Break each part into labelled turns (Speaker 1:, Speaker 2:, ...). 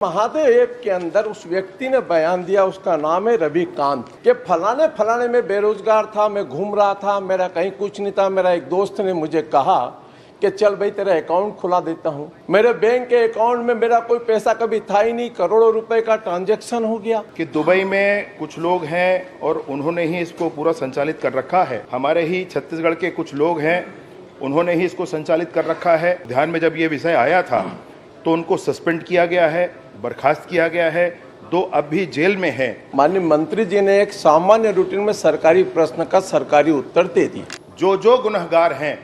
Speaker 1: Mahadev app के अंदर उस व्यक्ति ने बयान दिया, उसका नाम है रविकांत, कि फलाने फलाने में बेरोजगार था, मैं घूम रहा था, मेरा कहीं कुछ नहीं था। मेरा एक दोस्त ने मुझे कहा कि चल भाई तेरा अकाउंट खुला देता हूँ। मेरे बैंक के अकाउंट में मेरा कोई पैसा कभी था ही नहीं, करोड़ों रुपए का ट्रांजैक्शन हो गया।
Speaker 2: कि दुबई में कुछ लोग हैं और उन्होंने ही इसको पूरा संचालित कर रखा है। हमारे ही छत्तीसगढ़ के कुछ लोग हैं, उन्होंने ही इसको संचालित कर रखा है। ध्यान में जब ये विषय आया था तो उनको सस्पेंड किया गया है, बर्खास्त किया गया है, 2 अब भी जेल में हैं।
Speaker 1: माननीय मंत्री जी ने एक सामान्य रूटीन में सरकारी प्रश्न का सरकारी उत्तर दे दिया।
Speaker 2: जो गुनहगार हैं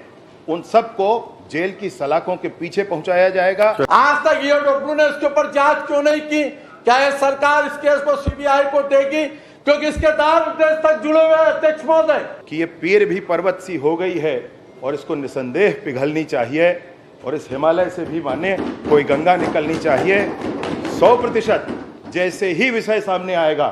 Speaker 2: उन सबको जेल की सलाखों के पीछे पहुंचाया जाएगा।
Speaker 1: आज तक ईओडब्ल्यू ने इसके ऊपर जांच क्यों नहीं की? क्या ये सरकार इस केस को सीबीआई को देगी? क्योंकि इसके दार देश तक जुड़े हुए अध्यक्ष महोदय कि
Speaker 2: ये पीर भी पर्वत सी हो गई है और इसको निसंदेह पिघलनी चाहिए और इस हिमालय से भी माने कोई गंगा निकलनी चाहिए। 100% जैसे ही विषय सामने आएगा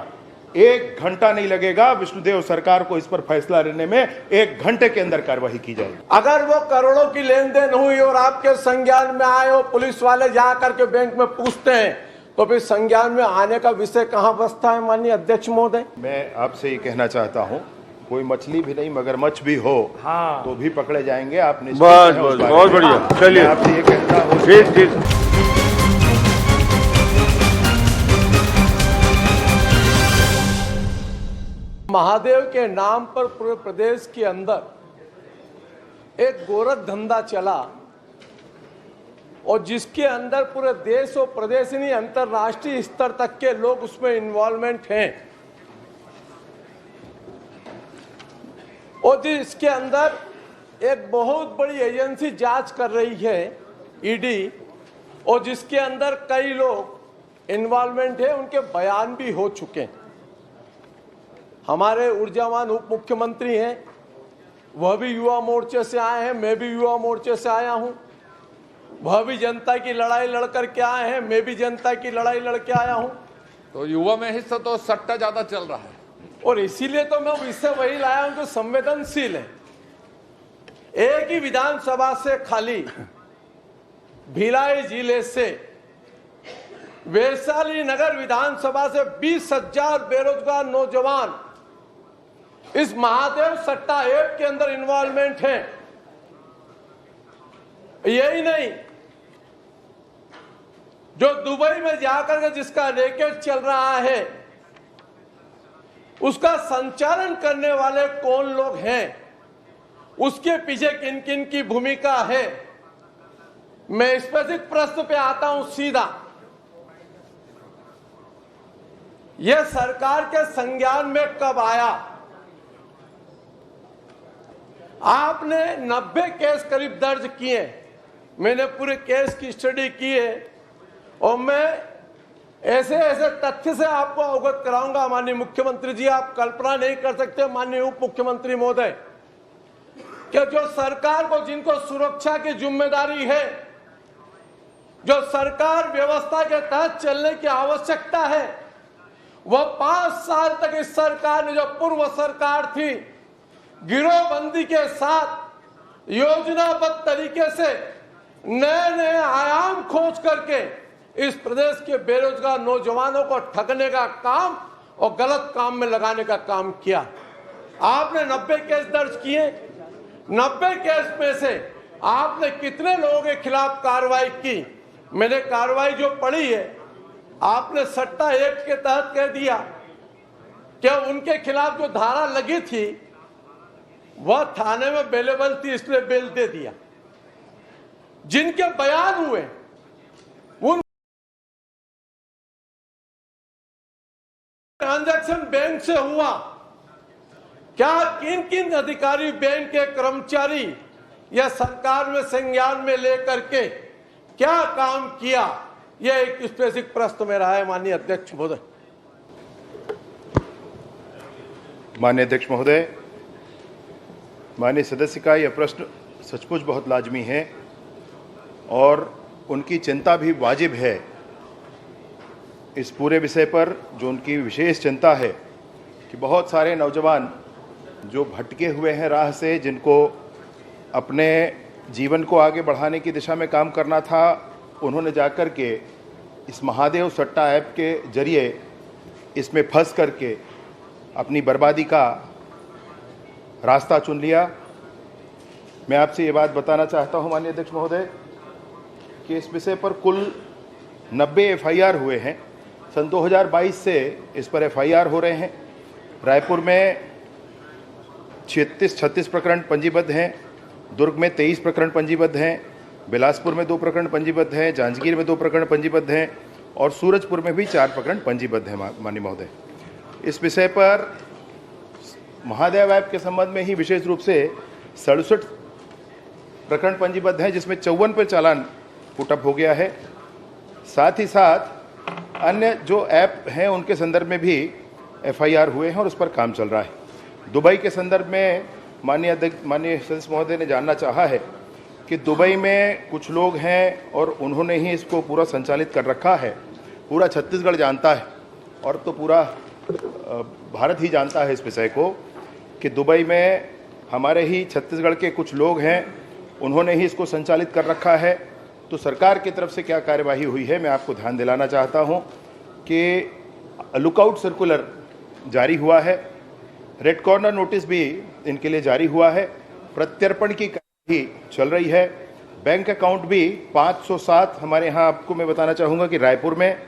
Speaker 2: 1 घंटा नहीं लगेगा विष्णुदेव सरकार को इस पर फैसला लेने में। 1 घंटे के अंदर कार्रवाई की जाएगी।
Speaker 1: अगर वो करोड़ों की लेन देन हुई और आपके संज्ञान में आए और पुलिस वाले जा करके बैंक में पूछते हैं तो फिर संज्ञान में आने का विषय कहाँ बसता है? माननीय अध्यक्ष महोदय, मैं
Speaker 2: आपसे ये कहना चाहता हूँ, कोई मछली भी नहीं मगरमच्छ भी हो तो भी पकड़े जाएंगे। आपने
Speaker 3: बस बहुत बढ़िया, चलिए
Speaker 2: आपसे ये कहता हूँ।
Speaker 3: ठीक।
Speaker 1: महादेव के नाम पर पूरे प्रदेश के अंदर एक गोरख धंधा चला और जिसके अंदर पूरे देश और प्रदेश नहीं अंतरराष्ट्रीय स्तर तक के लोग उसमें इन्वॉल्वमेंट हैं। और इसके अंदर एक बहुत बड़ी एजेंसी जांच कर रही है, ईडी, और जिसके अंदर कई लोग इन्वॉल्वमेंट है, उनके बयान भी हो चुके हैं। हमारे ऊर्जावान उप मुख्यमंत्री हैं, वह भी युवा मोर्चे से आए हैं, मैं भी युवा मोर्चे से आया हूं। वह भी जनता की लड़ाई लड़कर के आए हैं, मैं भी जनता की लड़ाई लड़के आया हूं।
Speaker 4: तो युवा में हिस्सा तो सट्टा ज्यादा चल रहा है
Speaker 1: और इसीलिए तो मैं इससे वही लाया हूं जो संवेदनशील है। एक ही विधानसभा से खाली भिलाई जिले से वैशाली नगर विधानसभा से 20,000 बेरोजगार नौजवान इस महादेव सट्टा ऐप के अंदर इन्वॉल्वमेंट है। यही नहीं, जो दुबई में जाकर के जिसका रैकेट चल रहा है उसका संचालन करने वाले कौन लोग हैं, उसके पीछे किन किन की भूमिका है। मैं स्पेसिफिक प्रश्न पे आता हूं सीधा। यह सरकार के संज्ञान में कब आया? आपने 90 केस करीब दर्ज किए, मैंने पूरे केस की स्टडी की है और मैं ऐसे ऐसे तथ्य से आपको अवगत कराऊंगा। माननीय मुख्यमंत्री जी, आप कल्पना नहीं कर सकते, माननीय उप मुख्यमंत्री महोदय, कि जो सरकार को जिनको सुरक्षा की जिम्मेदारी है, जो सरकार व्यवस्था के तहत चलने की आवश्यकता है, वह 5 साल तक इस सरकार ने, जो पूर्व सरकार थी, गिरोहबंदी के साथ योजनाबद्ध तरीके से नए नए आयाम खोज करके इस प्रदेश के बेरोजगार नौजवानों को ठगने का काम और गलत काम में लगाने का काम किया। आपने 90 केस दर्ज किए, 90 केस में से आपने कितने लोगों के खिलाफ कार्रवाई की? मैंने कार्रवाई जो पढ़ी है, आपने सट्टा एक्ट के तहत कह दिया कि उनके खिलाफ जो धारा लगी थी वह थाने में अवेलेबल थी, इसलिए बेल दे दिया। जिनके बयान हुए उन ट्रांजैक्शन बैंक से हुआ, क्या किन किन अधिकारी, बैंक के कर्मचारी या सरकार में संज्ञान में लेकर के क्या काम किया, यह एक स्पेसिफिक प्रश्न मेरा है। माननीय अध्यक्ष महोदय।
Speaker 2: माननीय अध्यक्ष महोदय, माननीय सदस्य का यह प्रश्न सचमुच बहुत लाजमी है और उनकी चिंता भी वाजिब है। इस पूरे विषय पर जो उनकी विशेष चिंता है कि बहुत सारे नौजवान जो भटके हुए हैं राह से, जिनको अपने जीवन को आगे बढ़ाने की दिशा में काम करना था, उन्होंने जाकर के इस महादेव सट्टा ऐप के जरिए इसमें फंस करके अपनी बर्बादी का रास्ता चुन लिया। मैं आपसे ये बात बताना चाहता हूं माननीय अध्यक्ष महोदय कि इस विषय पर कुल 90 FIR हुए हैं। सन 2022 से इस पर FIR हो रहे हैं। रायपुर में 36 प्रकरण पंजीबद्ध हैं, दुर्ग में 23 प्रकरण पंजीबद्ध हैं, बिलासपुर में 2 प्रकरण पंजीबद्ध हैं, जांजगीर में 2 प्रकरण पंजीबद्ध हैं और सूरजपुर में भी 4 प्रकरण पंजीबद्ध हैं। माननीय महोदय, इस विषय पर महादेव ऐप के संबंध में ही विशेष रूप से 67 प्रकरण पंजीबद्ध हैं, जिसमें 54 पर चालान पुटअप हो गया है। साथ ही साथ अन्य जो ऐप हैं उनके संदर्भ में भी FIR हुए हैं और उस पर काम चल रहा है। दुबई के संदर्भ में माननीय सदस्य महोदय ने जानना चाहा है कि दुबई में कुछ लोग हैं और उन्होंने ही इसको पूरा संचालित कर रखा है। पूरा छत्तीसगढ़ जानता है और तो पूरा भारत ही जानता है इस विषय को कि दुबई में हमारे ही छत्तीसगढ़ के कुछ लोग हैं, उन्होंने ही इसको संचालित कर रखा है। तो सरकार की तरफ से क्या कार्यवाही हुई है, मैं आपको ध्यान दिलाना चाहता हूं कि लुकआउट सर्कुलर जारी हुआ है, रेड कॉर्नर नोटिस भी इनके लिए जारी हुआ है, प्रत्यर्पण की कार्यवाही चल रही है। बैंक अकाउंट भी 507 हमारे यहाँ, आपको मैं बताना चाहूँगा कि रायपुर में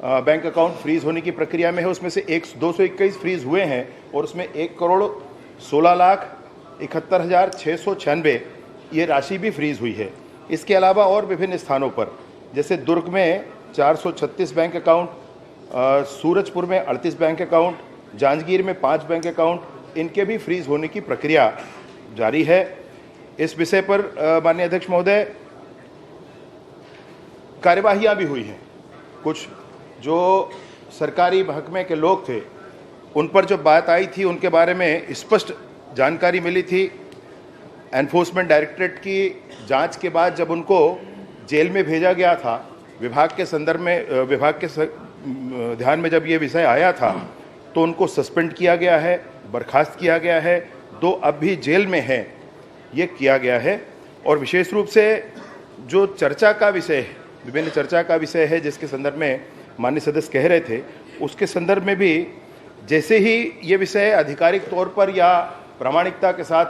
Speaker 2: बैंक अकाउंट फ्रीज होने की प्रक्रिया में है। उसमें से 221 फ्रीज हुए हैं और उसमें 1,16,71,696 ये राशि भी फ्रीज हुई है। इसके अलावा और विभिन्न स्थानों पर जैसे दुर्ग में 436 बैंक अकाउंट, सूरजपुर में 38 बैंक अकाउंट, जांजगीर में 5 बैंक अकाउंट, इनके भी फ्रीज होने की प्रक्रिया जारी है। इस विषय पर माननीय अध्यक्ष महोदय कार्यवाहियां भी हुई हैं। कुछ जो सरकारी महकमे के लोग थे उन पर जो बात आई थी उनके बारे में स्पष्ट जानकारी मिली थी। एनफोर्समेंट डायरेक्टरेट की जांच के बाद जब उनको जेल में भेजा गया था, विभाग के संदर्भ में, विभाग के ध्यान में जब ये विषय आया था तो उनको सस्पेंड किया गया है, बर्खास्त किया गया है, 2 अब भी जेल में हैं, ये किया गया है। और विशेष रूप से जो चर्चा का विषय है, विभिन्न चर्चा का विषय है जिसके संदर्भ में माननीय सदस्य कह रहे थे, उसके संदर्भ में भी जैसे ही ये विषय आधिकारिक तौर पर या प्रामाणिकता के साथ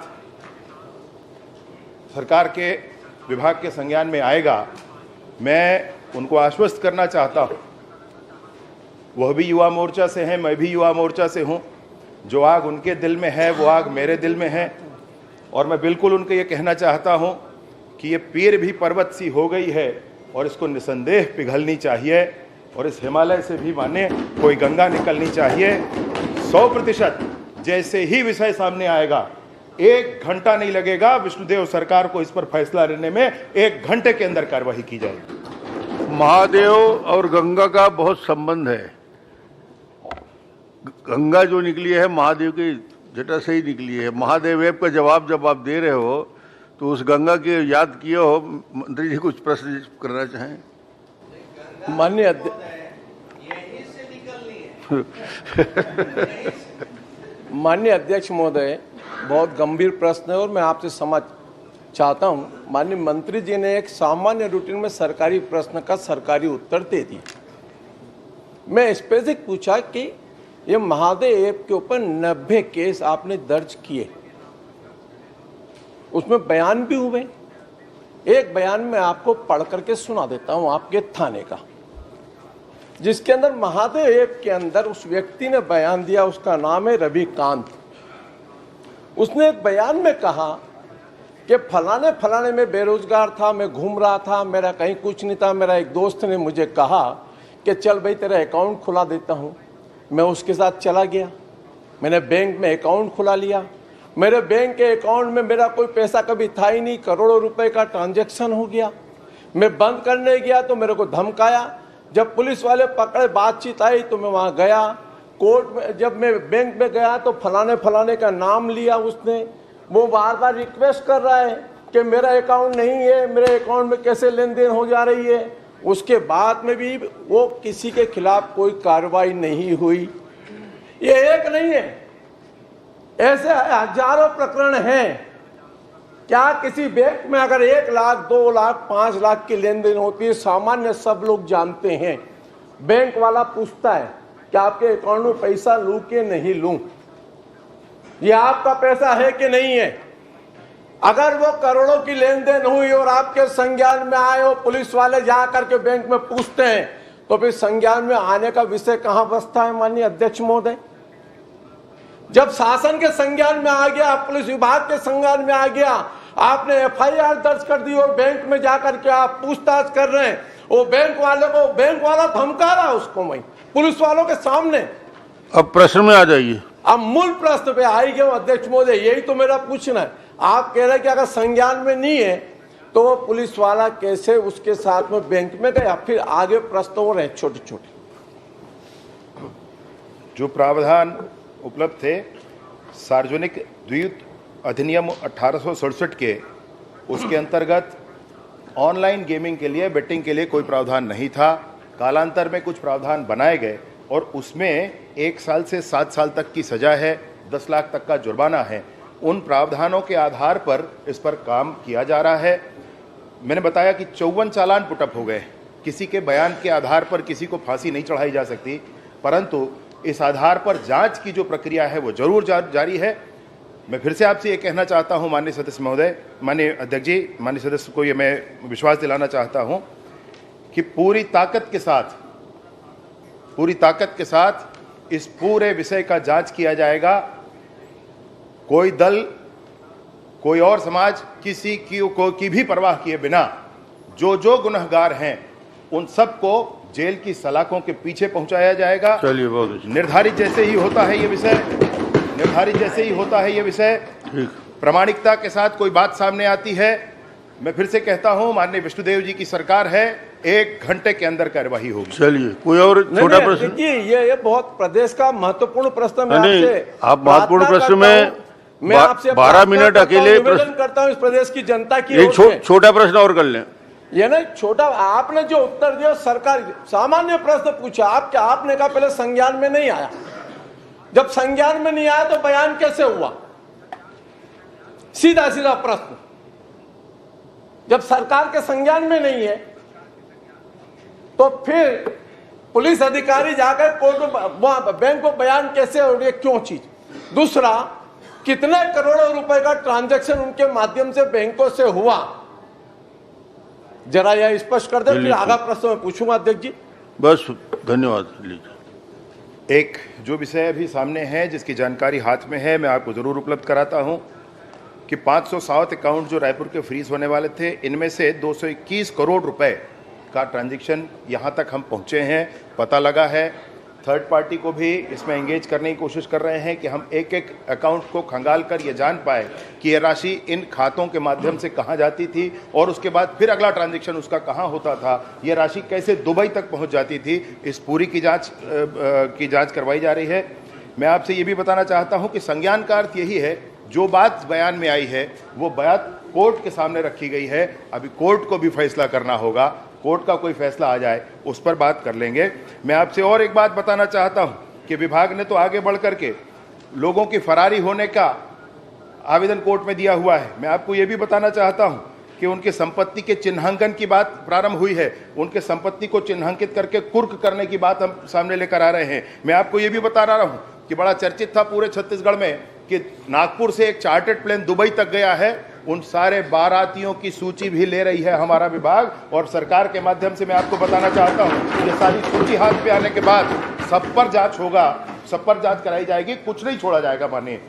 Speaker 2: सरकार के विभाग के संज्ञान में आएगा, मैं उनको आश्वस्त करना चाहता हूँ। वह भी युवा मोर्चा से हैं, मैं भी युवा मोर्चा से हूँ। जो आग उनके दिल में है वो आग मेरे दिल में है और मैं बिल्कुल उनको ये कहना चाहता हूँ कि ये पीर भी पर्वत सी हो गई है और इसको निसंदेह पिघलनी चाहिए और इस हिमालय से भी माने कोई गंगा निकलनी चाहिए। 100% जैसे ही विषय सामने आएगा, 1 घंटा नहीं लगेगा विष्णुदेव सरकार को इस पर फैसला लेने में, 1 घंटे के अंदर कार्यवाही की जाएगी।
Speaker 3: महादेव और गंगा का बहुत संबंध है। गंगा जो निकली है महादेव की जटा से ही निकली है। महादेव ऐप का जवाब जब आप दे रहे हो तो उस गंगा की याद किए हो। मंत्री जी कुछ प्रश्न करना चाहें?
Speaker 1: माननीय अध्यक्ष महोदय, बहुत गंभीर प्रश्न है और मैं आपसे समझ चाहता हूं। माननीय मंत्री जी ने एक सामान्य रूटीन में सरकारी प्रश्न का सरकारी उत्तर दे दिया। मैं स्पेसिफिक पूछा कि ये महादेव ऐप के ऊपर 90 केस आपने दर्ज किए, उसमें बयान भी हुए। एक बयान में आपको पढ़ करके सुना देता हूं आपके थाने का, जिसके अंदर महादेव ऐप के अंदर उस व्यक्ति ने बयान दिया, उसका नाम है रविकांत। उसने एक बयान में कहा कि फलाने फलाने में बेरोजगार था, मैं घूम रहा था, मेरा कहीं कुछ नहीं था। मेरा एक दोस्त ने मुझे कहा कि चल भाई तेरा अकाउंट खुला देता हूं। मैं उसके साथ चला गया, मैंने बैंक में अकाउंट खुला लिया। मेरे बैंक के अकाउंट में मेरा कोई पैसा कभी था ही नहीं, करोड़ों रुपए का ट्रांजैक्शन हो गया। मैं बंद करने गया तो मेरे को धमकाया। जब पुलिस वाले पकड़े, बातचीत आई तो मैं वहां गया कोर्ट में। जब मैं बैंक में गया तो फलाने फलाने का नाम लिया उसने। वो बार बार रिक्वेस्ट कर रहा है कि मेरा अकाउंट नहीं है, मेरे अकाउंट में कैसे लेन देन हो जा रही है। उसके बाद में भी वो किसी के खिलाफ कोई कार्रवाई नहीं हुई। ये एक नहीं है, ऐसे हजारों प्रकरण हैं क्या किसी बैंक में अगर 1 लाख 2 लाख 5 लाख की लेन देन होती है, सामान्य सब लोग जानते हैं, बैंक वाला पूछता है कि आपके अकाउंट में पैसा लूं कि नहीं लूं, ये आपका पैसा है कि नहीं है। अगर वो करोड़ों की लेन देन हुई और आपके संज्ञान में आए और पुलिस वाले जा करके बैंक में पूछते हैं, तो फिर संज्ञान में आने का विषय कहां बसता है माननीय अध्यक्ष महोदय? जब शासन के संज्ञान में आ गया, पुलिस विभाग के संज्ञान में आ गया, आपने एफआईआर दर्ज कर दी और बैंक में जाकर के आप पूछताछ कर रहे हैं, वो बैंक वाले को, बैंक वाला धमका रहा है उसको वहीं पुलिस वालों के सामने।
Speaker 3: अब प्रश्न में आ जाइए।
Speaker 1: अब मूल प्रश्न पे आई गया अध्यक्ष महोदय, यही तो मेरा पूछना है। आप कह रहे हैं कि अगर संज्ञान में नहीं है तो वो पुलिस वाला कैसे उसके साथ में बैंक में गया? फिर आगे प्रश्न हो रहे हैं छोटे छोटे।
Speaker 2: जो प्रावधान उपलब्ध थे सार्वजनिक द्वीप अधिनियम 1867 के, उसके अंतर्गत ऑनलाइन गेमिंग के लिए, बेटिंग के लिए कोई प्रावधान नहीं था। कालांतर में कुछ प्रावधान बनाए गए और उसमें 1 साल से 7 साल तक की सजा है, 10 लाख तक का जुर्माना है। उन प्रावधानों के आधार पर इस पर काम किया जा रहा है। मैंने बताया कि 54 चालान पुटअप हो गए। किसी के बयान के आधार पर किसी को फांसी नहीं चढ़ाई जा सकती, परंतु इस आधार पर जांच की जो प्रक्रिया है वो जरूर जारी है। मैं फिर से आपसे ये कहना चाहता हूं माननीय सदस्य महोदय, माननीय अध्यक्ष जी, माननीय सदस्य को ये मैं विश्वास दिलाना चाहता हूं कि पूरी ताकत के साथ इस पूरे विषय का जांच किया जाएगा। कोई दल, कोई और समाज, किसी की भी परवाह किए बिना जो गुनहगार हैं उन सबको जेल की सलाखों के पीछे पहुंचाया जाएगा।
Speaker 3: चलिए, बहुत अच्छा।
Speaker 2: निर्धारित जैसे ही होता है ये विषय, प्रामाणिकता के साथ कोई बात सामने आती है, मैं फिर से कहता हूं माननीय विष्णुदेव जी की सरकार है, 1 घंटे के अंदर कार्यवाही होगी।
Speaker 3: चलिए, कोई और छोटा प्रश्न?
Speaker 1: देखिए, ये बहुत प्रदेश का महत्वपूर्ण प्रश्न।
Speaker 3: नहीं, आप महत्वपूर्ण प्रश्न में
Speaker 1: मैं आपसे
Speaker 3: 12 मिनट अकेले
Speaker 1: निवेदन करता हूं इस प्रदेश की जनता की।
Speaker 3: एक छोटा प्रश्न और कर लें।
Speaker 1: ये ना छोटा, आपने जो उत्तर दिया सरकार सामान्य प्रश्न पूछा, आपने कहा पहले संज्ञान में नहीं आया। जब संज्ञान में नहीं आया तो बयान कैसे हुआ? सीधा सीधा प्रश्न। जब सरकार के संज्ञान में नहीं है तो फिर पुलिस अधिकारी जाकर कोर्ट बैंक को बयान कैसे, और ये क्यों चीज? दूसरा, कितने करोड़ों रुपए का ट्रांजैक्शन उनके माध्यम से बैंकों से हुआ, जरा यह स्पष्ट कर दे, फिर आगा प्रश्न मैं पूछूंगा अध्यक्ष जी।
Speaker 3: बस, धन्यवाद। लीजिए।
Speaker 2: एक जो विषय अभी सामने है, जिसकी जानकारी हाथ में है, मैं आपको जरूर उपलब्ध कराता हूं कि 507 अकाउंट जो रायपुर के फ्रीज होने वाले थे, इनमें से 221 करोड़ रुपए का ट्रांजैक्शन यहां तक हम पहुंचे हैं, पता लगा है। थर्ड पार्टी को भी इसमें एंगेज करने की कोशिश कर रहे हैं कि हम एक एक अकाउंट को खंगाल कर ये जान पाए कि ये राशि इन खातों के माध्यम से कहां जाती थी और उसके बाद फिर अगला ट्रांजैक्शन उसका कहां होता था, ये राशि कैसे दुबई तक पहुंच जाती थी। इस पूरी की जांच करवाई जा रही है। मैं आपसे ये भी बताना चाहता हूं कि संज्ञान का अर्थ यही है, जो बात बयान में आई है वो बात कोर्ट के सामने रखी गई है। अभी कोर्ट को भी फैसला करना होगा, कोर्ट का कोई फैसला आ जाए उस पर बात कर लेंगे। मैं आपसे और एक बात बताना चाहता हूं कि विभाग ने तो आगे बढ़ करके लोगों की फरारी होने का आवेदन कोर्ट में दिया हुआ है। मैं आपको यह भी बताना चाहता हूं कि उनके संपत्ति के चिन्हांकन की बात प्रारंभ हुई है, उनके संपत्ति को चिन्हांकित करके कुर्क करने की बात हम सामने लेकर आ रहे हैं। मैं आपको यह भी बता रहा हूं कि बड़ा चर्चित था पूरे छत्तीसगढ़ में कि नागपुर से एक चार्टर्ड प्लेन दुबई तक गया है। उन सारे बारातियों की सूची भी ले रही है हमारा विभाग, और सरकार के माध्यम से मैं आपको बताना चाहता हूं ये सारी सूची हाथ पे आने के बाद सब पर जांच होगा, सब पर जांच कराई जाएगी, कुछ नहीं छोड़ा जाएगा। माननीय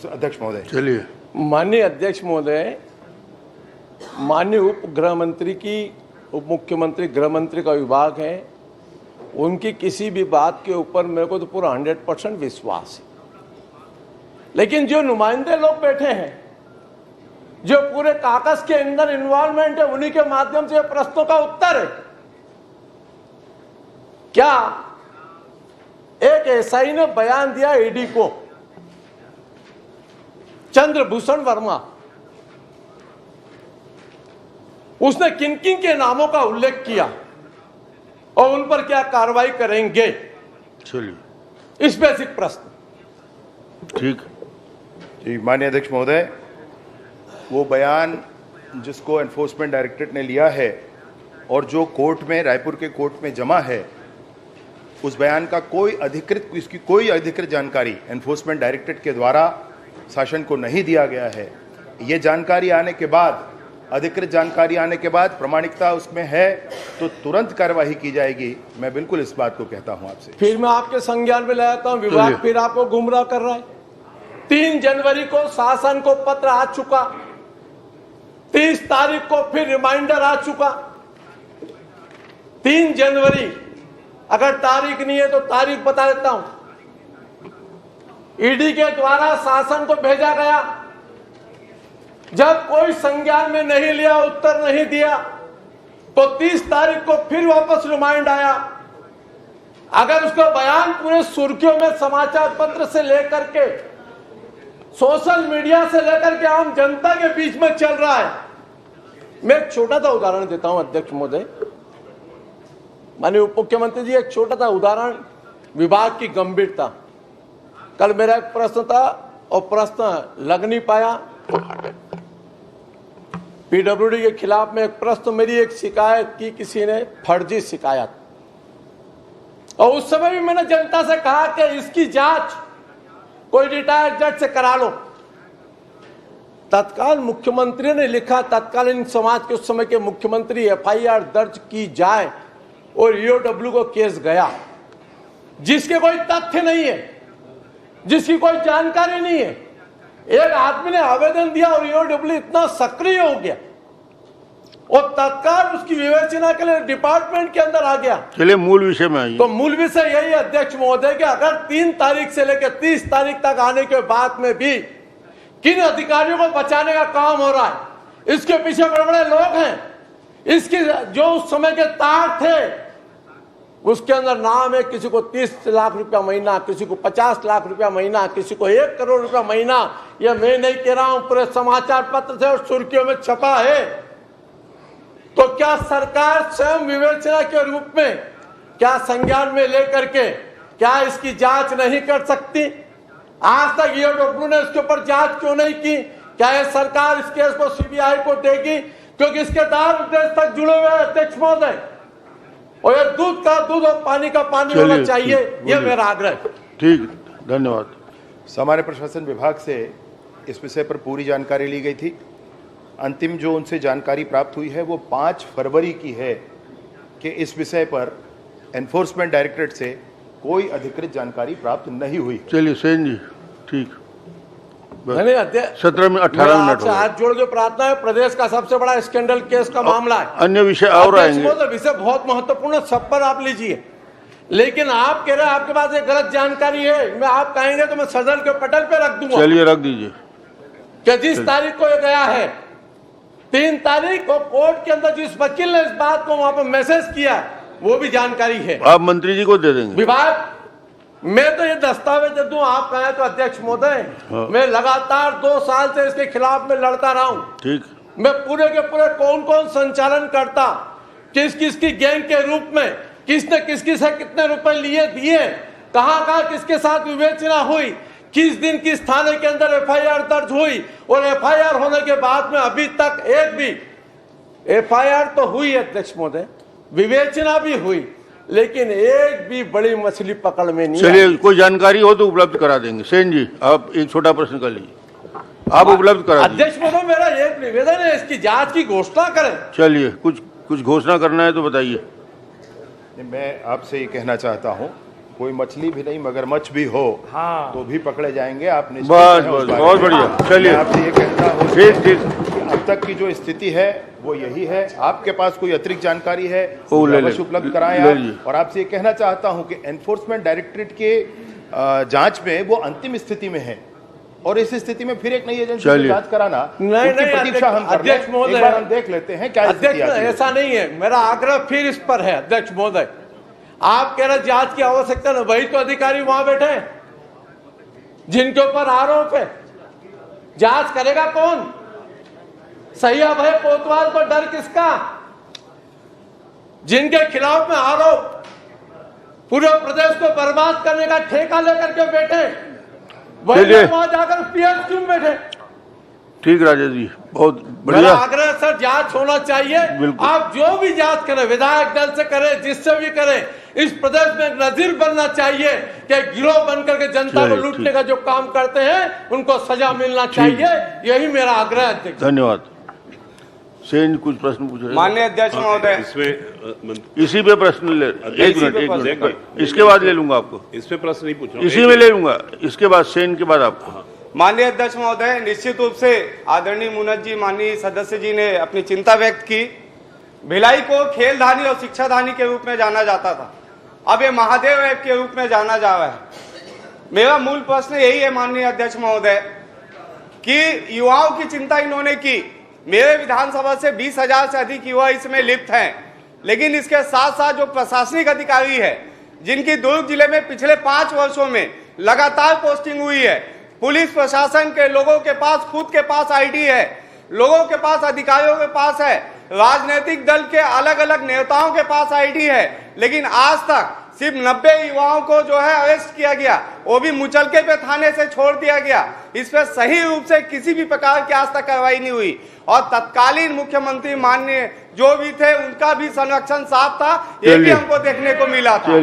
Speaker 2: अध्यक्ष महोदय।
Speaker 3: चलिए।
Speaker 1: माननीय अध्यक्ष महोदय, माननीय उप गृह मंत्री की, उप मुख्यमंत्री गृह मंत्री का विभाग है, उनकी किसी भी बात के ऊपर मेरे को तो पूरा 100% विश्वास है। लेकिन जो नुमाइंदे लोग बैठे हैं, जो पूरे कागज के अंदर इन्वॉल्वमेंट है, उन्हीं के माध्यम से प्रश्नों का उत्तर है। क्या एक एसआई ने बयान दिया ईडी को, चंद्रभूषण वर्मा, उसने किन किन के नामों का उल्लेख किया और उन पर क्या कार्रवाई करेंगे?
Speaker 3: चलिए,
Speaker 1: इस बेसिक प्रश्न।
Speaker 3: ठीक
Speaker 2: जी। माननीय अध्यक्ष महोदय, वो बयान जिसको एनफोर्समेंट डायरेक्टरेट ने लिया है और जो कोर्ट में, रायपुर के कोर्ट में जमा है, उस बयान का इसकी कोई अधिकृत जानकारी एनफोर्समेंट डायरेक्टरेट के द्वारा शासन को नहीं दिया गया है। ये जानकारी आने के बाद, अधिकृत जानकारी आने के बाद, प्रमाणिकता उसमें है तो तुरंत कार्रवाई की जाएगी। मैं बिल्कुल इस बात को कहता हूं आपसे।
Speaker 1: फिर मैं आपके संज्ञान में ले आता हूं, विभाग फिर आपको गुमराह कर रहा है। 3 जनवरी को शासन को पत्र आ चुका, 30 तारीख को फिर रिमाइंडर आ चुका। 3 जनवरी, अगर तारीख नहीं है तो तारीख बता देता हूं। ईडी के द्वारा शासन को भेजा गया, जब कोई संज्ञान में नहीं लिया, उत्तर नहीं दिया, तो 30 तारीख को फिर वापस रिमाइंड आया। अगर उसका बयान पूरे सुर्खियों में समाचार पत्र से लेकर के, सोशल मीडिया से लेकर के आम जनता के बीच में चल रहा है। मैं एक छोटा सा उदाहरण देता हूं अध्यक्ष महोदय, माननीय उप मुख्यमंत्री जी, एक छोटा सा उदाहरण, विभाग की गंभीरता। कल मेरा एक प्रश्न था और प्रश्न लग नहीं पाया। पीडब्ल्यूडी के खिलाफ में एक प्रश्न, मेरी एक शिकायत की किसी ने, फर्जी शिकायत, और उस समय भी मैंने जनता से कहा कि इसकी जांच कोई रिटायर्ड जज से करा लो। तत्काल मुख्यमंत्री ने लिखा, तत्कालीन समाज के उस समय के मुख्यमंत्री, एफआईआर दर्ज की जाए और ईओडब्ल्यू को केस गया, जिसके कोई तथ्य नहीं है, जिसकी कोई जानकारी नहीं है। एक आदमी ने आवेदन दिया और ईओडब्ल्यू इतना सक्रिय हो गया और तत्काल उसकी विवेचना के लिए डिपार्टमेंट के अंदर आ गया।
Speaker 3: चलिए मूल विषय में आइए।
Speaker 1: तो मूल विषय यही अध्यक्ष महोदय कि अगर 3 तारीख से लेकर 30 तारीख तक आने के बाद में भी किन अधिकारियों को बचाने का काम हो रहा है, इसके पीछे बड़े बड़े लोग हैं। इसके जो उस समय के तार थे, उसके अंदर नाम है, किसी को 30 लाख रुपया महीना, किसी को 50 लाख रुपया महीना, किसी को 1 करोड़ रुपया महीना। यह मैं नहीं कह रहा हूं, पूरे समाचार पत्र से और सुर्खियों में छपा है। तो क्या सरकार स्वयं विवेचना के रूप में, क्या संज्ञान में लेकर के, क्या इसकी जांच नहीं कर सकती? आज तक ईओडब्ल्यू ने इसके ऊपर जांच क्यों नहीं की? क्या यह सरकार इस केस को सीबीआई को देगी? क्योंकि इसके दार उद्देश्य तक जुड़े हुए अध्यक्ष महोदय, और ये दूध का दूध और पानी का पानी होना चाहिए, ये मेरा आग्रह है।
Speaker 3: ठीक, धन्यवाद।
Speaker 2: सामान्य प्रशासन विभाग से इस विषय पर पूरी जानकारी ली गई थी। अंतिम जो उनसे जानकारी प्राप्त हुई है वो 5 फरवरी की है कि इस विषय पर एनफोर्समेंट डायरेक्टरेट से कोई अधिकृत जानकारी प्राप्त नहीं हुई।
Speaker 3: चलिए सेन जी, ठीक।
Speaker 1: नहीं अध्यक्ष,
Speaker 3: 17 में 18 मिनट हो
Speaker 1: हाथ जोड़ के प्रार्थना है, प्रदेश का सबसे बड़ा स्कैंडल केस का मामला है।
Speaker 3: अन्य विषय और आएंगे।
Speaker 1: विषय बहुत महत्वपूर्ण, सब पर आप लीजिए, लेकिन आप कह रहे हैं आपके पास एक गलत जानकारी है। मैं आप कहेंगे तो मैं सदन के पटल पे रख दूंगा।
Speaker 3: चलिए रख दीजिए
Speaker 1: कि जिस तारीख को ये गया है, 3 तारीख को कोर्ट के अंदर जिस वकील ने इस बात को वहां पर मैसेज किया, वो भी जानकारी है।
Speaker 3: आप मंत्री जी को दे देंगे।
Speaker 1: विभाग, मैं तो ये दस्तावेज दे दूं, आप कहें तो अध्यक्ष महोदय। मैं लगातार 2 साल से इसके खिलाफ में लड़ता रहा हूं।
Speaker 3: ठीक,
Speaker 1: मैं पूरे के पूरे कौन कौन संचालन करता, किस किस की गैंग के रूप में, किसने किसकी से कितने रुपए लिए दिए, कहां कहां किसके साथ विवेचना हुई, किस दिन किस थाने के अंदर एफआईआर दर्ज हुई, और एफआईआर होने के बाद में अभी तक एक भी एफआईआर तो हुई अध्यक्ष महोदय, विवेचना भी हुई, लेकिन एक भी बड़ी मछली पकड़ में नहीं।
Speaker 3: चलिए कोई जानकारी हो तो उपलब्ध करा देंगे। सेन जी, आप एक छोटा प्रश्न कर लीजिए, आप उपलब्ध करा दीजिए।
Speaker 1: अध्यक्ष महोदय, मेरा एक निवेदन है, इसकी जांच की घोषणा करें।
Speaker 3: चलिए, कुछ घोषणा करना है तो बताइए।
Speaker 2: मैं आपसे ये कहना चाहता हूँ, कोई मछली भी नहीं मगरमच्छ भी हो तो भी पकड़े जाएंगे। आप निश्चित
Speaker 3: बस बहुत बढ़िया। चलिए,
Speaker 2: आपसे ये कहता हूँ
Speaker 3: ठीक,
Speaker 2: अब तक की जो स्थिति है वो यही है। आपके पास कोई अतिरिक्त जानकारी है
Speaker 3: वो
Speaker 2: अवश्य उपलब्ध कराएं आप। और आपसे ये कहना चाहता हूं कि एनफोर्समेंट डायरेक्टरेट के जांच में वो अंतिम स्थिति में है, और इस स्थिति में फिर एक नई एजेंसी की जांच कराना,
Speaker 1: नहीं,
Speaker 2: प्रतीक्षा हम कर रहे हैं। एक बार हम देख लेते हैं क्या
Speaker 1: अध्यक्ष, ऐसा नहीं है। मेरा आग्रह फिर इस पर है अध्यक्ष महोदय, आप कह रहे जांच की आवश्यकता नहीं, वही तो अधिकारी वहां बैठे जिनके ऊपर आरोप है। जांच करेगा कौन? सही अभय कोतवाल को डर किसका? जिनके खिलाफ में आरोप, पूरे प्रदेश को बर्बाद करने का ठेका लेकर के बैठे, वही वहां जाकर पीएस क्यों बैठे?
Speaker 3: ठीक राजेश जी, बहुत
Speaker 1: मेरा
Speaker 3: बढ़िया।
Speaker 1: आग्रह सर, जांच होना चाहिए।
Speaker 3: बिल्कुल।
Speaker 1: आप जो भी जांच करें, विधायक दल से करें, जिससे भी करें, इस प्रदेश में एक नजीर बनना चाहिए कि गिरोह बनकर के जनता को
Speaker 3: चलिए,
Speaker 1: लूटने
Speaker 3: ठीक।
Speaker 1: का जो काम करते हैं उनको सजा मिलना चाहिए। यही मेरा आग्रह है अध्यक्ष।
Speaker 3: धन्यवाद। सेन कुछ प्रश्न पूछ रहे हैं?
Speaker 5: माननीय अध्यक्ष महोदय,
Speaker 3: इसी पे प्रश्न ले, एक मिनट, इसके बाद ले लूंगा आपको।
Speaker 6: इस पे प्रश्न नहीं पूछ रहा हूं।
Speaker 3: इसी में ले लूंगा, इसके बाद सेन के बाद आपको।
Speaker 5: माननीय अध्यक्ष महोदय, निश्चित रूप से आदरणीय मुनत जी, माननीय सदस्य जी ने अपनी चिंता व्यक्त की। भिलाई को खेलधानी और शिक्षाधानी के रूप में जाना जाता था, अब ये महादेव ऐप के रूप में जाना जा रहा है। मेरा मूल प्रश्न यही है माननीय अध्यक्ष महोदय कि युवाओं की चिंता इन्होंने की। मेरे विधानसभा से 20,000 से अधिक युवा इसमें लिप्त हैं, लेकिन इसके साथ साथ जो प्रशासनिक अधिकारी है, जिनकी दुर्ग जिले में पिछले 5 वर्षों में लगातार पोस्टिंग हुई है, पुलिस प्रशासन के लोगों के पास खुद के पास आईडी है, लोगों के पास, अधिकारियों के पास है, राजनीतिक दल के अलग अलग नेताओं के पास आईडी है, लेकिन आज तक सिर्फ 90 युवाओं को जो है अरेस्ट किया गया, वो भी मुचलके पे थाने से छोड़ दिया गया। इस पर सही रूप से किसी भी प्रकार की आज तक कार्रवाई नहीं हुई और तत्कालीन मुख्यमंत्री माननीय जो भी थे उनका भी संरक्षण साफ था, ये भी हमको देखने को मिला था।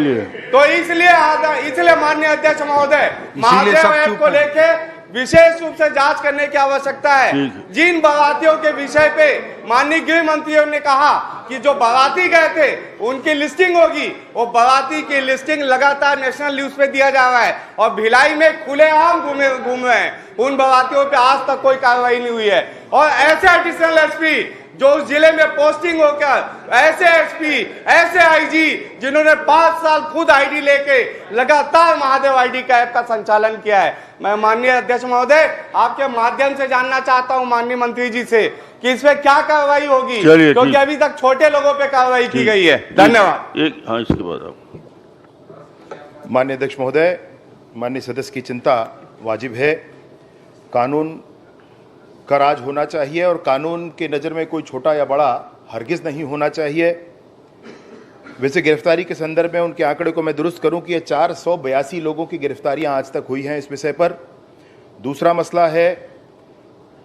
Speaker 5: तो इसलिए माननीय अध्यक्ष महोदय, महादेव ऐप को लेके विशेष रूप से जांच करने की आवश्यकता है। जिन बारातियों के विषय पे माननीय गृह मंत्रियों ने कहा कि जो बाराती गए थे उनकी लिस्टिंग होगी, वो बाराती की लिस्टिंग लगातार नेशनल न्यूज पे दिया जा रहा है और भिलाई में खुलेआम घूम रहे हैं। उन बारातियों पे आज तक कोई कार्रवाई नहीं हुई है और ऐसे एडिशनल एसपी जो उस जिले में पोस्टिंग होकर, ऐसे एसपी, ऐसे आईजी जिन्होंने 5 साल खुद आईडी लेके लगातार महादेव आईडी का ऐप का संचालन किया है। मैं माननीय अध्यक्ष महोदय आपके माध्यम से जानना चाहता हूं माननीय मंत्री जी से कि इस पे क्या कार्रवाई होगी, क्योंकि अभी तक छोटे लोगों पे कार्रवाई की गई है। धन्यवाद।
Speaker 3: हाँ, इसके बाद आप।
Speaker 2: माननीय अध्यक्ष महोदय, माननीय सदस्य की चिंता वाजिब है। कानून का राज होना चाहिए और कानून के नज़र में कोई छोटा या बड़ा हरगिज़ नहीं होना चाहिए। वैसे गिरफ्तारी के संदर्भ में उनके आंकड़े को मैं दुरुस्त करूं कि ये 482 लोगों की गिरफ्तारियां आज तक हुई हैं इस विषय पर। दूसरा मसला है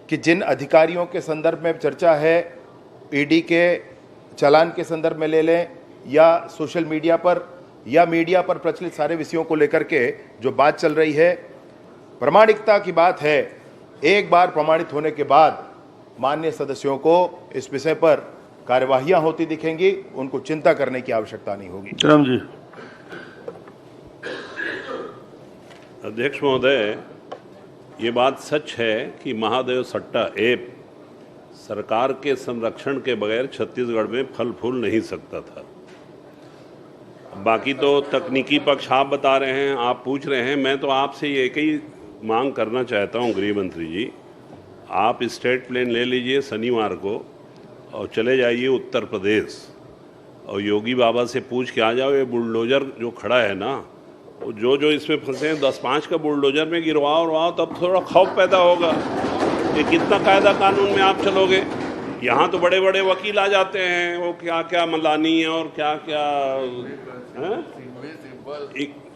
Speaker 2: कि जिन अधिकारियों के संदर्भ में चर्चा है, ईडी के चालान के संदर्भ में ले लें या सोशल मीडिया पर या मीडिया पर प्रचलित सारे विषयों को लेकर के जो बात चल रही है, प्रामाणिकता की बात है। एक बार प्रमाणित होने के बाद माननीय सदस्यों को इस विषय पर कार्यवाहियां होती दिखेंगी, उनको चिंता करने की आवश्यकता नहीं होगी।
Speaker 3: राम जी।
Speaker 6: अध्यक्ष महोदय, ये बात सच है कि महादेव सट्टा ऐप सरकार के संरक्षण के बगैर छत्तीसगढ़ में फल फूल नहीं सकता था। बाकी तो तकनीकी पक्ष आप बता रहे हैं, आप पूछ रहे हैं, मैं तो आपसे एक ही मांग करना चाहता हूं गृह मंत्री जी, आप स्टेट प्लेन ले लीजिए शनिवार को और चले जाइए उत्तर प्रदेश और योगी बाबा से पूछ के आ जाओ, ये बुलडोजर जो खड़ा है ना, जो जो इसमें फंसे हैं 10-5 का बुलडोजर में गिरवाओ, तब थोड़ा खौफ पैदा होगा। ये कितना कायदा कानून में आप चलोगे? यहाँ तो बड़े बड़े वकील आ जाते हैं, वो क्या क्या मलानी है और क्या क्या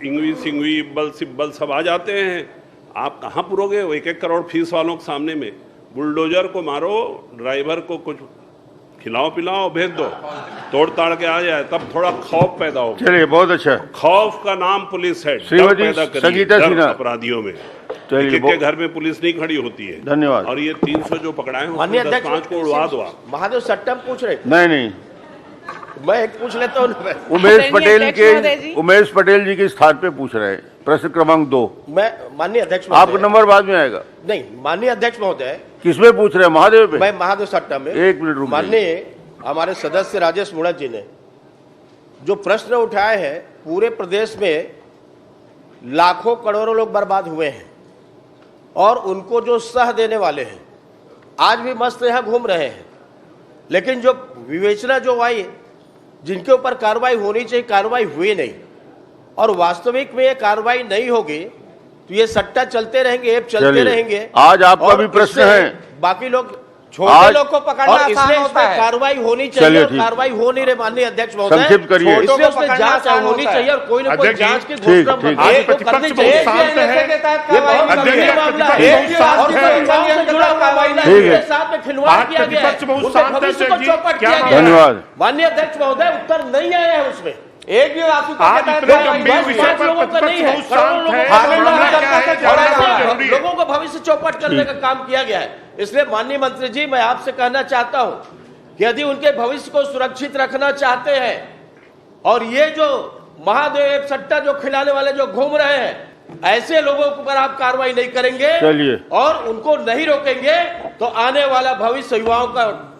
Speaker 6: इंग्लिश इब्बल सिब्बल सब आ जाते हैं। आप कहाँ पुरोगे 1-1 करोड़ फीस वालों के सामने में? बुलडोजर को मारो, ड्राइवर को कुछ खिलाओ पिलाओ, भेज दो, तोड़ ताड़ के आ जाए, तब थोड़ा खौफ पैदा हो।
Speaker 3: चलिए, बहुत अच्छा।
Speaker 6: खौफ का नाम पुलिस है,
Speaker 3: श्रीमती संगीता सिन्हा
Speaker 6: अपराधियों में। के घर में पुलिस नहीं खड़ी होती है।
Speaker 3: धन्यवाद।
Speaker 6: और ये 300 जो पकड़ाए हैं 10-5 को उड़वा दो। महादेव
Speaker 7: सट्टा पूछ रहे?
Speaker 3: नहीं,
Speaker 7: मैं एक पूछ लेता हूँ।
Speaker 3: उमेश पटेल जी के स्थान पे पूछ रहे हैं। प्रश्न क्रमांक 2।
Speaker 7: मैं माननीय अध्यक्ष,
Speaker 3: आपका नंबर बाद में आएगा।
Speaker 7: नहीं, माननीय अध्यक्ष महोदय,
Speaker 3: किसमें पूछ रहे हैं? महादेव पे?
Speaker 7: मैं महादेव सट्टा में।
Speaker 3: 1 मिनट रुक।
Speaker 7: माननीय हमारे सदस्य राजेश मुणत जी ने जो प्रश्न उठाए हैं, पूरे प्रदेश में लाखों करोड़ों लोग बर्बाद हुए हैं और उनको जो सह देने वाले हैं आज भी मस्त यहाँ घूम रहे हैं, लेकिन जो विवेचना जो आई, जिनके ऊपर कार्रवाई होनी चाहिए, कार्रवाई हुई नहीं और वास्तविक में ये कार्रवाई नहीं होगी तो ये सट्टा चलते रहेंगे, ऐप चलते रहेंगे।
Speaker 3: आज आपका भी प्रश्न है,
Speaker 7: बाकी लोग
Speaker 5: छोटे
Speaker 3: आज-
Speaker 5: लोग को पकड़ना
Speaker 7: और
Speaker 5: आसान
Speaker 7: इसलिए
Speaker 5: होता
Speaker 7: इसमें
Speaker 5: है।
Speaker 7: कार्रवाई होनी
Speaker 3: चलिए,
Speaker 7: चाहिए,
Speaker 3: ठीक।
Speaker 7: कार्रवाई हो नहीं रही माननीय अध्यक्ष महोदय।
Speaker 3: संक्षिप्त करिए।
Speaker 7: इसलिए
Speaker 5: छोटों को
Speaker 7: उसमें
Speaker 5: पकड़ना
Speaker 7: जांच
Speaker 5: आसान
Speaker 7: होनी
Speaker 5: होता है।
Speaker 7: चाहिए और कोई ना कोई
Speaker 2: अध्यक्ष जी,
Speaker 7: जांच की
Speaker 3: ठीक,
Speaker 7: घोषणा
Speaker 3: ठीक।
Speaker 7: मंत्री को
Speaker 2: प्रतिपक्ष
Speaker 7: करनी
Speaker 2: बहुत
Speaker 7: चाहिए।
Speaker 2: शांत है।
Speaker 5: के तहत
Speaker 7: ये
Speaker 5: कार्रवाई
Speaker 7: बहुत
Speaker 5: नहीं
Speaker 7: गंभीर
Speaker 5: करेंगे।
Speaker 7: मामला है।
Speaker 5: एक भी
Speaker 2: शांत
Speaker 7: और
Speaker 2: है।
Speaker 7: इसमें गांव से जुड़ा हुआ मामला है।
Speaker 3: ठीक है।
Speaker 7: उनके साथ में खिलवाड़
Speaker 2: आज
Speaker 7: किया गया है,
Speaker 2: प्रतिपक्ष बहुत
Speaker 7: उनके
Speaker 2: शांत है,
Speaker 7: भविष्य को
Speaker 2: जी।
Speaker 7: चौपट
Speaker 2: क्या
Speaker 7: किया
Speaker 2: बात
Speaker 7: गया है।
Speaker 3: धन्यवाद।
Speaker 7: माननीय अध्यक्ष महोदय उत्तर नहीं आया है उसमें।
Speaker 5: एक भी रासुका
Speaker 2: आप
Speaker 5: के तहत
Speaker 2: इतने
Speaker 5: कार्रवाई
Speaker 2: गंभीर
Speaker 5: नहीं
Speaker 2: विषय
Speaker 5: करेंगे।
Speaker 2: पर
Speaker 7: लोगों का
Speaker 2: प्रतिपक्ष
Speaker 7: नहीं है,
Speaker 2: बहुत
Speaker 7: करोड़ों
Speaker 2: शांत
Speaker 7: लोगों
Speaker 2: है।
Speaker 7: का
Speaker 5: हार्दिक
Speaker 2: मामला
Speaker 5: मामला
Speaker 2: क्या है
Speaker 5: क्या
Speaker 2: जानना
Speaker 5: है?
Speaker 2: बहुत जरूरी है।
Speaker 7: लोगों को भविष्य चौपट करने का काम किया गया है। इसलिए माननीय मंत्री जी मैं आपसे कहना चाहता हूं कि यदि उनके भविष्य को सुरक्षित रखना चाहते हैं और ये जो महादेव सट्टा जो खिलाने वाले जो घूम रहे हैं ऐसे लोगों पर आप कार्रवाई नहीं करेंगे
Speaker 3: चलिए।
Speaker 7: और उनको नहीं रोकेंगे तो आने वाला भविष्य युवाओं का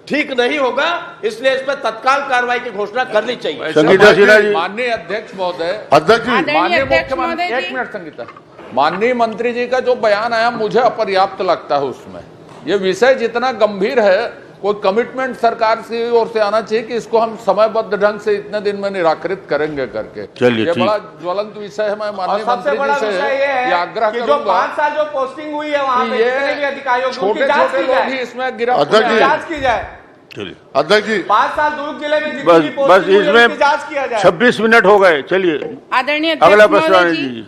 Speaker 7: ठीक नहीं होगा। इसलिए इस पर तत्काल कार्रवाई की घोषणा करनी चाहिए।
Speaker 3: संगीता सिन्हा जी।
Speaker 4: माननीय अध्यक्ष महोदय,
Speaker 3: अध्यक्ष जी,
Speaker 4: माननीय
Speaker 8: आदरणीय अध्यक्ष
Speaker 4: मुख्यमंत्री,
Speaker 8: महोदय
Speaker 4: एक
Speaker 8: जी।
Speaker 4: मिनट संगीता, माननीय मंत्री जी का जो बयान आया मुझे अपर्याप्त लगता है। उसमें ये विषय जितना गंभीर है, कोई कमिटमेंट सरकार की ओर से आना चाहिए कि इसको हम समयबद्ध ढंग से इतने दिन में निराकृत करेंगे करके।
Speaker 3: चलिए,
Speaker 4: ये
Speaker 3: ठीक।
Speaker 4: बड़ा ज्वलंत विषय है। मैं
Speaker 5: और
Speaker 4: माननीय
Speaker 5: सबसे
Speaker 4: मंत्री
Speaker 5: बड़ा
Speaker 4: जी से
Speaker 5: विषय ये
Speaker 4: ये आग्रह
Speaker 5: है कि जो
Speaker 4: करूंगा
Speaker 5: 5 साल जो पोस्टिंग हुई है वहां
Speaker 4: कि
Speaker 5: पे जितने भी अधिकारियों की उनकी
Speaker 4: छोटे
Speaker 5: जांच
Speaker 4: छोटे
Speaker 5: की
Speaker 4: लोग ही
Speaker 5: जाए।
Speaker 4: इसमें गिरफ्तार
Speaker 3: अध्यक्ष जी।
Speaker 5: जांच की जाए।
Speaker 3: चलिए।
Speaker 2: अध्यक्ष जी,
Speaker 5: 5 साल दुर्ग जिले में जितनी
Speaker 3: बस
Speaker 5: भी
Speaker 3: बस
Speaker 5: पोस्टिंग हुई है
Speaker 3: इसमें
Speaker 5: उनकी जांच किया जाए।
Speaker 3: 26 मिनट हो गए। चलिए
Speaker 8: आदरणीय
Speaker 3: अगला
Speaker 8: अध्यक्ष
Speaker 3: प्रश्न
Speaker 8: महोदय
Speaker 3: आने
Speaker 8: जी,
Speaker 3: दीजिए।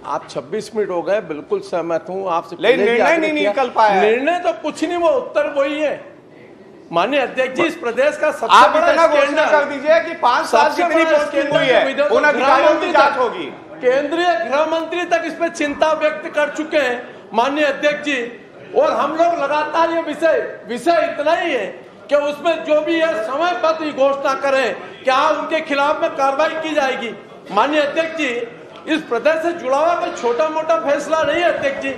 Speaker 1: आप 26 मिनट हो गए, बिल्कुल सहमत हूं आपसे।
Speaker 5: लेकिन
Speaker 1: पहले भी
Speaker 5: निर्णय
Speaker 1: आग्रह
Speaker 5: नहीं
Speaker 1: किया।
Speaker 5: निकल पाया है।
Speaker 1: निर्णय तो कुछ नहीं, वो उत्तर वही है। माननीय अध्यक्ष जी, इस प्रदेश का सबसे
Speaker 5: आप
Speaker 1: बड़ा
Speaker 5: इतना घोषणा
Speaker 1: स्कैंडल-
Speaker 5: कर दीजिए कि 5 साल
Speaker 1: सबसे
Speaker 5: जितनी
Speaker 1: बड़ा
Speaker 5: पोस्टिंग
Speaker 1: स्कैंडल
Speaker 5: हुई
Speaker 1: जो
Speaker 5: है
Speaker 1: विधायक
Speaker 5: उन अधिकारियों की
Speaker 1: गृहमंत्री
Speaker 5: जांच
Speaker 1: तक-
Speaker 5: होगी।
Speaker 1: केंद्रीय गृह मंत्री तक इस पे चिंता व्यक्त कर चुके हैं माननीय अध्यक्ष जी। और हम लोग लगातार ये विषय इतना ही है कि उसमें जो भी है समयबद्ध ही घोषणा करें क्या उनके खिलाफ में कार्रवाई की जाएगी। माननीय अध्यक्ष जी, इस प्रदेश से जुड़ा हुआ कोई छोटा मोटा फैसला नहीं है अध्यक्ष जी।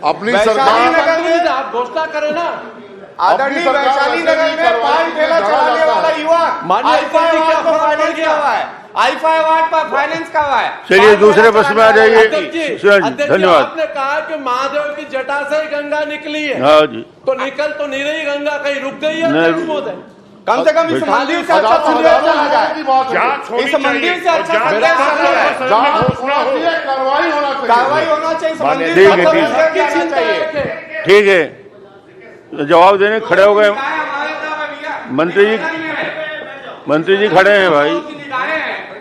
Speaker 2: अपनी
Speaker 5: वैशाली
Speaker 2: सरकार
Speaker 5: नगर में
Speaker 1: आप घोषणा करें ना।
Speaker 5: आदरणीय वैशाली नगर में पान ठेला चलाने वाला युवक
Speaker 1: माननीय
Speaker 5: आईफा
Speaker 1: अध्यक्ष जी, क्या
Speaker 5: अवार्ड पर
Speaker 1: फर्क पड़
Speaker 5: फाइनेंस
Speaker 1: गया?
Speaker 5: कर रहा है। आईफा अवार्ड पर फाइनेंस कर रहा है।
Speaker 3: चलिए
Speaker 5: पान
Speaker 3: दूसरे
Speaker 5: ठेला
Speaker 3: प्रश्न में आ
Speaker 5: चलाने वाला
Speaker 3: जाइए।
Speaker 1: अध्यक्ष जी,
Speaker 3: शिवाजी,
Speaker 1: अध्यक्ष जी,
Speaker 3: धन्यवाद।
Speaker 1: आपने कहा कि महादेव की जटा से ही गंगा निकली है।
Speaker 3: हाँ जी।
Speaker 1: तो निकल तो नहीं रही गंगा, कहीं रुक गई है
Speaker 3: नहीं,
Speaker 1: अध्यक्ष महोदय?
Speaker 5: कम से कम इस मंदिर से अच्छा संदेश चला जाए।
Speaker 2: जांच होनी
Speaker 5: इस मंदिर
Speaker 2: चाहिए
Speaker 5: से
Speaker 2: और
Speaker 5: अच्छा
Speaker 2: जांच
Speaker 5: संदेश चला जाए।
Speaker 2: सदन में घोषणा हो।
Speaker 5: कार्रवाई होना चाहिए। इस मंदिर
Speaker 3: ठीक
Speaker 5: से
Speaker 3: है,
Speaker 5: अच्छा
Speaker 3: ठीक है।
Speaker 5: संदेश जाना
Speaker 1: चिंता
Speaker 5: चाहिए।
Speaker 1: रखें।
Speaker 3: ठीक है, जवाब देने खड़े हो गए मंत्री जी। मंत्री जी खड़े हैं भाई।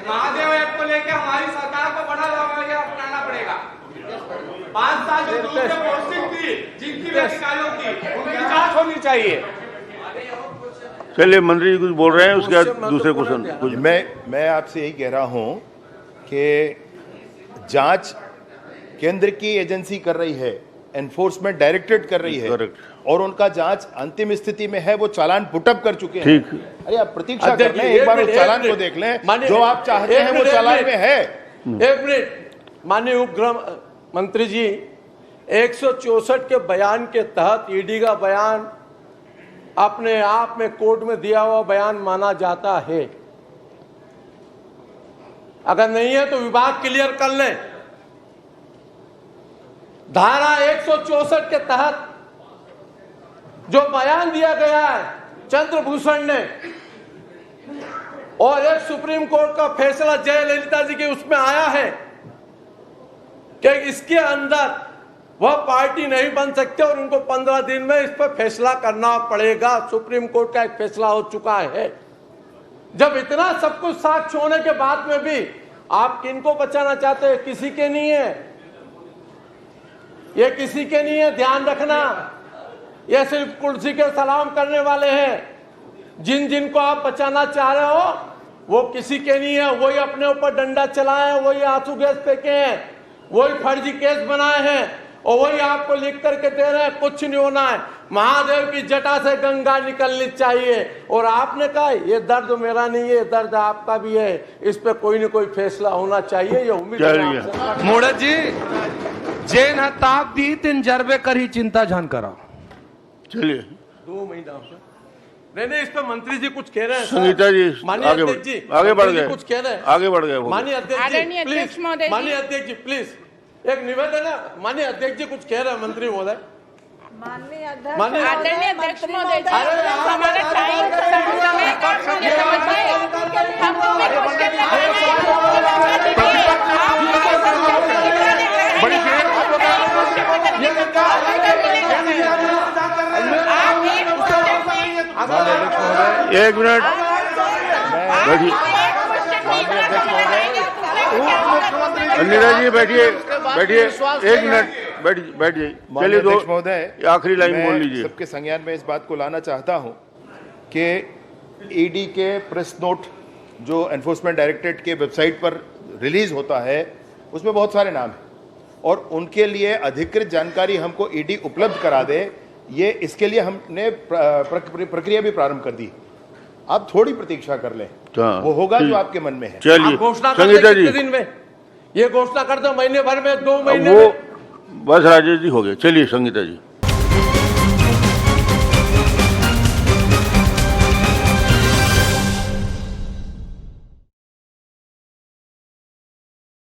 Speaker 5: महादेव ऐप को लेकर हमारी सरकार को बड़ा रवैया अपनाना पड़ेगा। 5 साल जो दूर से पोस्टिंग थी जिनकी भी अधिकारियों की उनकी जांच होनी चाहिए।
Speaker 3: चलिए मंत्री जी कुछ बोल रहे हैं, उसके बाद दूसरे क्वेश्चन कुछ।
Speaker 2: मैं आपसे यही कह रहा हूं कि जांच केंद्र की एजेंसी कर रही है, एनफोर्समेंट डायरेक्टरेट कर रही है
Speaker 3: Correct.
Speaker 2: और उनका जांच अंतिम स्थिति में है। वो चालान पुटअप कर चुके हैं।
Speaker 3: ठीक।
Speaker 2: अरे आप प्रतीक्षा
Speaker 1: अध्यक्ष
Speaker 2: कर
Speaker 1: जी,
Speaker 2: लें, एक बार
Speaker 1: मिनट,
Speaker 2: उस चालान
Speaker 1: एक
Speaker 2: को
Speaker 1: मिनट।
Speaker 2: देख लें।
Speaker 1: माननीय-
Speaker 2: जो आप चाहते
Speaker 1: एक
Speaker 2: हैं वो
Speaker 1: मिनट, एक
Speaker 2: चालान
Speaker 1: मिनट।
Speaker 2: में है।
Speaker 1: एक मिनट माननीय उप गृह मंत्री जी, 164 के बयान के तहत ईडी का बयान अपने आप में कोर्ट में दिया हुआ बयान माना जाता है। अगर नहीं है तो विभाग क्लियर कर लें। धारा 164 के तहत जो बयान दिया गया है चंद्रभूषण ने और एक सुप्रीम कोर्ट का फैसला जयललिता जी के उसमें आया है कि इसके अंदर वह पार्टी नहीं बन सकते और उनको 15 दिन में इस पर फैसला करना पड़ेगा। सुप्रीम कोर्ट का एक फैसला हो चुका है। जब इतना सब कुछ साक्ष्य होने के बाद में भी आप किनको बचाना चाहते हैं? किसी के नहीं है, ये किसी के नहीं है, ध्यान रखना। ये सिर्फ कुर्सी के सलाम करने वाले हैं। जिन जिनको आप बचाना चाह रहे हो वो किसी के नहीं है। वही अपने ऊपर डंडा चलाए हैं, वही आंसू गैस फेंके हैं, वही फर्जी केस बनाए हैं और वही आपको लिख करके दे रहे हैं कुछ नहीं होना है। महादेव की जटा से गंगा निकलनी चाहिए। और आपने कहा ये दर्द मेरा नहीं है, दर्द आपका भी है, इस पे कोई न कोई फैसला होना चाहिए। ये उम्मीद है
Speaker 3: चलिए।
Speaker 1: आपसे।
Speaker 9: मोड़त जी जेन ताप दी तिन जरबे करी चिंता जान करा।
Speaker 3: चलिए
Speaker 1: 2 महीना से नहीं, इस पे मंत्री जी कुछ कह रहे हैं।
Speaker 3: संगीता जी
Speaker 1: माननीय
Speaker 3: आगे
Speaker 1: अध्यक्ष जी,
Speaker 3: आगे बढ़
Speaker 1: मंत्री जी
Speaker 3: गए,
Speaker 1: कुछ कह रहे हैं।
Speaker 3: आगे बढ़ गए वो।
Speaker 1: माननीय अध्यक्ष जी
Speaker 8: आदरणीय अध्यक्ष
Speaker 1: प्लीज,
Speaker 8: महोदय जी।
Speaker 1: माननीय अध्यक्ष जी प्लीज एक निवेदन है। माननीय अध्यक्ष जी कुछ कह रहे हैं मंत्री महोदय।
Speaker 8: आदरणीय अध्यक्ष महोदय जी,
Speaker 1: अरे,
Speaker 8: हमारा टाइम समय का हमने समझिए। हमको भी क्वेश्चन
Speaker 1: बड़ी देर
Speaker 2: महोदय,
Speaker 3: एक मिनट बैठिए। नीरज जी बैठिए, बैठिए, एक मिनट बैठिए। चलिए दो
Speaker 2: अध्यक्ष महोदय,
Speaker 3: आखिरी लाइन
Speaker 2: मैं
Speaker 3: बोल लीजिए।
Speaker 2: सबके संज्ञान में इस बात को लाना चाहता हूं कि ईडी के प्रेस नोट जो एनफोर्समेंट डायरेक्टरेट के वेबसाइट पर रिलीज होता है उसमें बहुत सारे नाम हैं और उनके लिए अधिकृत जानकारी हमको ईडी उपलब्ध करा दे, ये इसके लिए हमने प्रक्रिया भी प्रारंभ कर दी। आप थोड़ी प्रतीक्षा कर लें, वो होगा जो आपके मन में है।
Speaker 3: चलिए
Speaker 1: आप घोषणा कर
Speaker 3: संगीता
Speaker 1: दो
Speaker 3: जी,
Speaker 1: कितने दिन में, ये घोषणा कर दो महीने भर में, 2 महीने
Speaker 3: वो
Speaker 1: में।
Speaker 3: बस राजेश जी हो गए। चलिए संगीता जी।